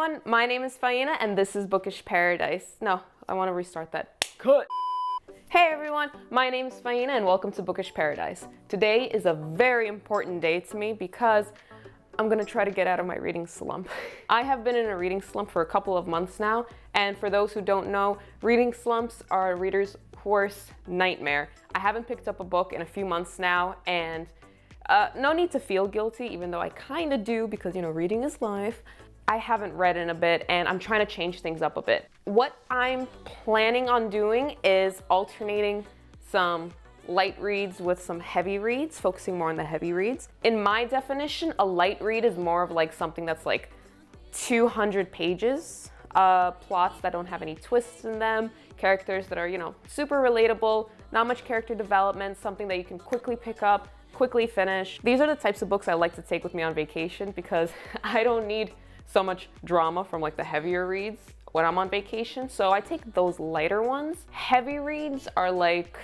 everyone, my name is Faina and this is Bookish Paradise. No, I want to restart that. Cut! Hey everyone, my name is Faina and welcome to Bookish Paradise. Today is a very important day to me because I'm gonna try to get out of my reading slump. I have been in a reading slump for a couple of months now, and for those who don't know, reading slumps are a reader's worst nightmare. I haven't picked up a book in a few months now, and no need to feel guilty, even though I kind of do because, you know, reading is life. I haven't read in a bit and I'm trying to change things up a bit. What I'm planning on doing is alternating some light reads with some heavy reads, focusing more on the heavy reads. In my definition, a light read is more of like something that's like 200 pages, plots that don't have any twists in them, characters that are, you know, super relatable, not much character development, something that you can quickly pick up, quickly finish. These are the types of books I like to take with me on vacation because I don't need so much drama from like the heavier reads when I'm on vacation. So I take those lighter ones. Heavy reads are like,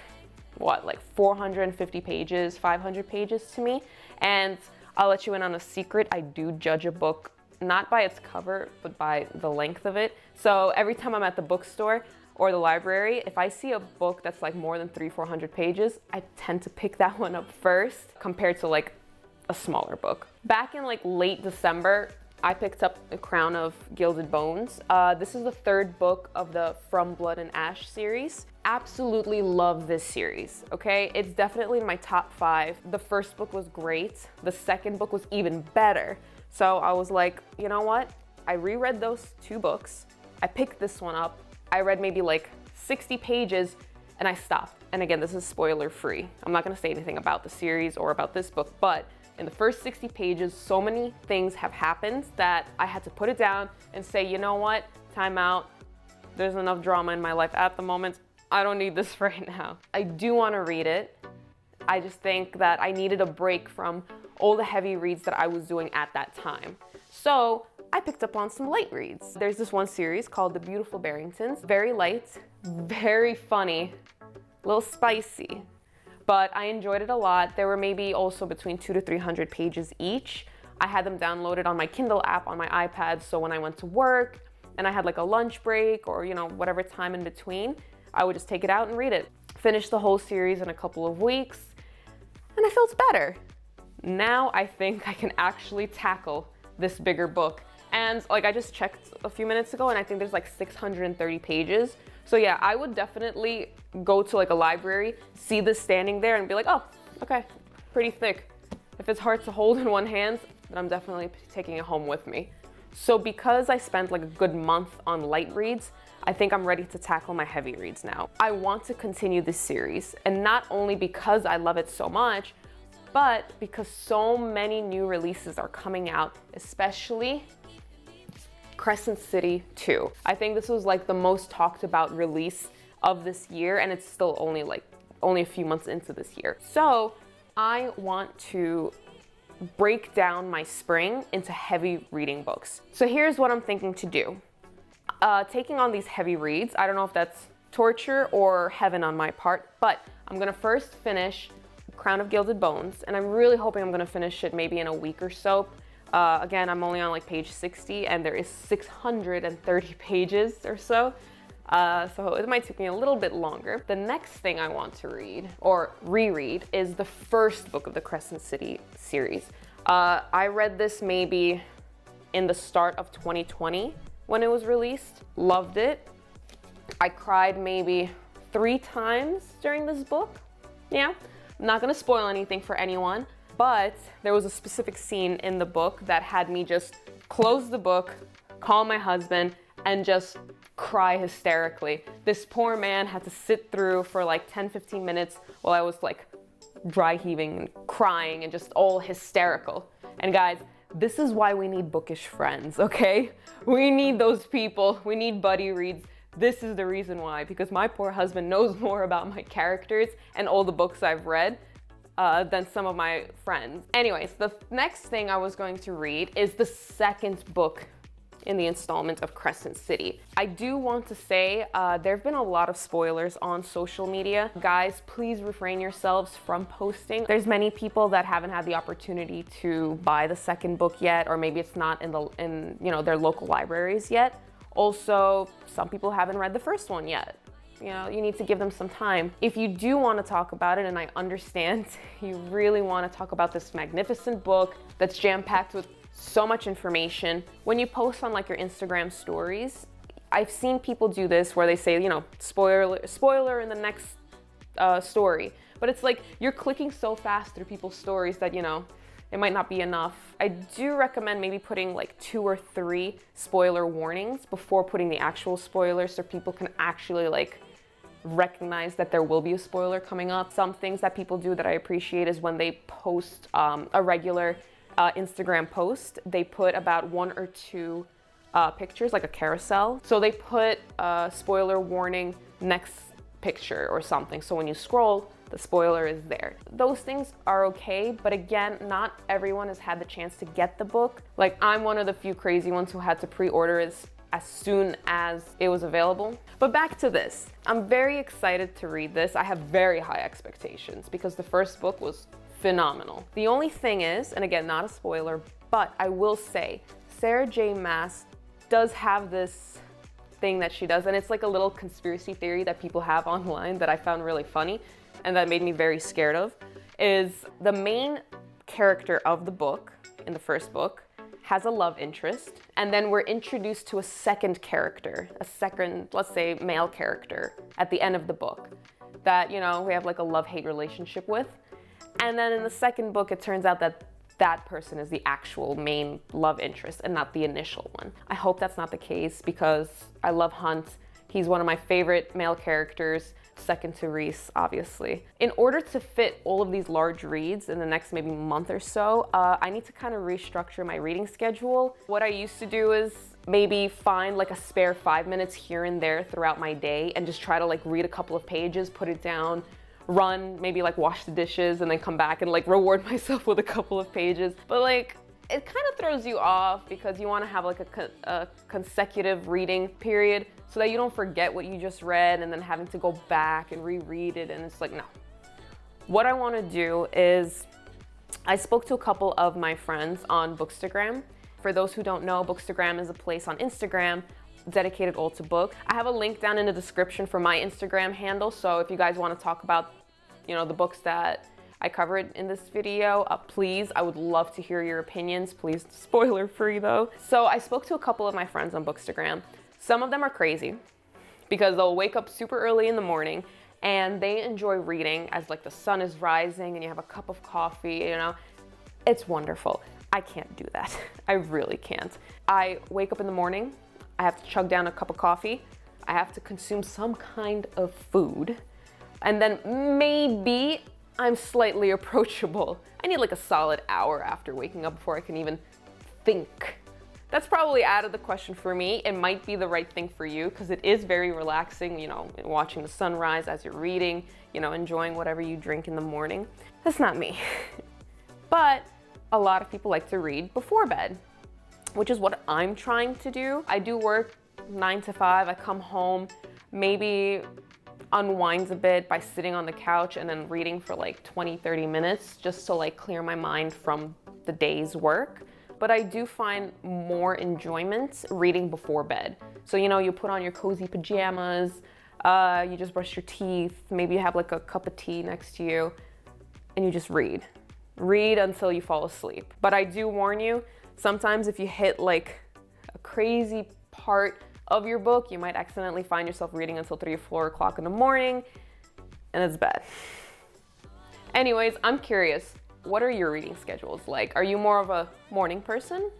what, like 450 pages, 500 pages to me. And I'll let you in on a secret. I do judge a book not by its cover, but by the length of it. So every time I'm at the bookstore or the library, if I see a book that's like more than 300-400 pages, I tend to pick that one up first compared to like a smaller book. Back in like late December, I picked up The Crown of Gilded Bones. This is the third book of the From Blood and Ash series. Absolutely love this series, okay? It's definitely in my top 5. The first book was great. The second book was even better. So I was like, you know what? I reread those 2 books. I picked this one up. I read maybe like 60 pages and I stopped. And again, this is spoiler free. I'm not gonna say anything about the series or about this book, but in the first 60 pages, so many things have happened that I had to put it down and say, you know what, time out. There's enough drama in my life at the moment. I don't need this right now. I do want to read it. I just think that I needed a break from all the heavy reads that I was doing at that time. So I picked up on some light reads. There's this one series called The Beautiful Barringtons. Very light, very funny, a little spicy. But I enjoyed it a lot. There were maybe also between 200 to 300 pages each. I had them downloaded on my Kindle app on my iPad, so when I went to work and I had like a lunch break or, you know, whatever time in between, I would just take it out and read it. Finished the whole series in a couple of weeks, and I felt better. Now I think I can actually tackle this bigger book. And like I just checked a few minutes ago and I think there's like 630 pages. So yeah, I would definitely go to like a library, see this standing there and be like, oh, okay, pretty thick. If it's hard to hold in one hand, then I'm definitely taking it home with me. So because I spent like a good month on light reads, I think I'm ready to tackle my heavy reads now. I want to continue this series, and not only because I love it so much, but because so many new releases are coming out, especially Crescent City 2. I think this was like the most talked about release of this year, and it's still only a few months into this year. So I want to break down my spring into heavy reading books. So here's what I'm thinking to do. Taking on these heavy reads, I don't know if that's torture or heaven on my part, but I'm gonna first finish Crown of Gilded Bones, and I'm really hoping I'm gonna finish it maybe in a week or so. Again, I'm only on like page 60 and there is 630 pages or so. So it might take me a little bit longer. The next thing I want to read or reread is the first book of the Crescent City series. I read this maybe in the start of 2020 when it was released. Loved it. I cried maybe 3 times during this book. Yeah, I'm not gonna spoil anything for anyone. But there was a specific scene in the book that had me just close the book, call my husband, and just cry hysterically. This poor man had to sit through for like 10-15 minutes while I was like dry heaving and crying and just all hysterical. And guys, this is why we need bookish friends, okay? We need those people. We need buddy reads. This is the reason why, because my poor husband knows more about my characters and all the books I've read than some of my friends. Anyways, the next thing I was going to read is the second book in the installment of Crescent City. I do want to say there have been a lot of spoilers on social media. Guys, please refrain yourselves from posting. There's many people that haven't had the opportunity to buy the second book yet, or maybe it's not in their local libraries yet. Also, some people haven't read the first one yet. You need to give them some time. If you do want to talk about it, and I understand you really want to talk about this magnificent book that's jam-packed with so much information, when you post on like your Instagram stories, I've seen people do this where they say, spoiler in the next story. But it's like you're clicking so fast through people's stories that, it might not be enough. I do recommend maybe putting like 2 or 3 spoiler warnings before putting the actual spoilers so people can actually like recognize that there will be a spoiler coming up. Some things that people do that I appreciate is when they post a regular Instagram post, they put about 1 or 2 pictures, like a carousel. So they put a spoiler warning next picture or something. So when you scroll, the spoiler is there. Those things are okay, but again, not everyone has had the chance to get the book. Like, I'm one of the few crazy ones who had to pre-order it as soon as it was available. But back to this. I'm very excited to read this. I have very high expectations because the first book was phenomenal. The only thing is, and again, not a spoiler, but I will say, Sarah J. Maas does have this thing that she does, and it's like a little conspiracy theory that people have online that I found really funny and that made me very scared of, is the main character of the book, in the first book, has a love interest, and then we're introduced to a second character, let's say, male character at the end of the book that, we have like a love-hate relationship with. And then in the second book, it turns out that that person is the actual main love interest and not the initial one. I hope that's not the case because I love Hunt. He's one of my favorite male characters, second to Reese, obviously. In order to fit all of these large reads in the next maybe month or so, I need to kind of restructure my reading schedule. What I used to do is maybe find like a spare 5 minutes here and there throughout my day and just try to like read a couple of pages, put it down, run, maybe like wash the dishes and then come back and like reward myself with a couple of pages. But like, it kind of throws you off because you want to have like a consecutive reading period so that you don't forget what you just read and then having to go back and reread it. And it's like, no. What I want to do is, I spoke to a couple of my friends on Bookstagram. For those who don't know, Bookstagram is a place on Instagram dedicated all to book. I have a link down in the description for my Instagram handle, so if you guys want to talk about, the books that I covered in this video, please, I would love to hear your opinions. Please, spoiler free though. So I spoke to a couple of my friends on Bookstagram. Some of them are crazy because they'll wake up super early in the morning and they enjoy reading as like the sun is rising and you have a cup of coffee, It's wonderful. I can't do that. I really can't. I wake up in the morning, I have to chug down a cup of coffee, I have to consume some kind of food, and then maybe I'm slightly approachable. I need like a solid hour after waking up before I can even think. That's probably out of the question for me. It might be the right thing for you because it is very relaxing, watching the sunrise as you're reading, enjoying whatever you drink in the morning. That's not me. But a lot of people like to read before bed, which is what I'm trying to do. I do work 9 to 5. I come home, maybe unwind a bit by sitting on the couch and then reading for like 20-30 minutes just to like clear my mind from the day's work. But I do find more enjoyment reading before bed. So, you put on your cozy pajamas, you just brush your teeth, maybe you have like a cup of tea next to you, and you just read. Read until you fall asleep. But I do warn you, sometimes if you hit like a crazy part of your book, you might accidentally find yourself reading until 3 or 4 o'clock in the morning, and it's bad. Anyways, I'm curious, what are your reading schedules like? Are you more of a morning person?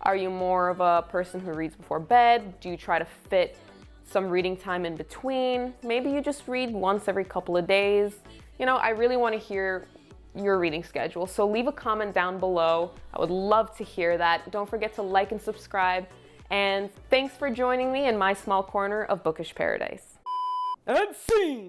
Are you more of a person who reads before bed? Do you try to fit some reading time in between? Maybe you just read once every couple of days. I really want to hear your reading schedule, so leave a comment down below. I would love to hear that. Don't forget to like and subscribe, and thanks for joining me in my small corner of bookish paradise. And scene!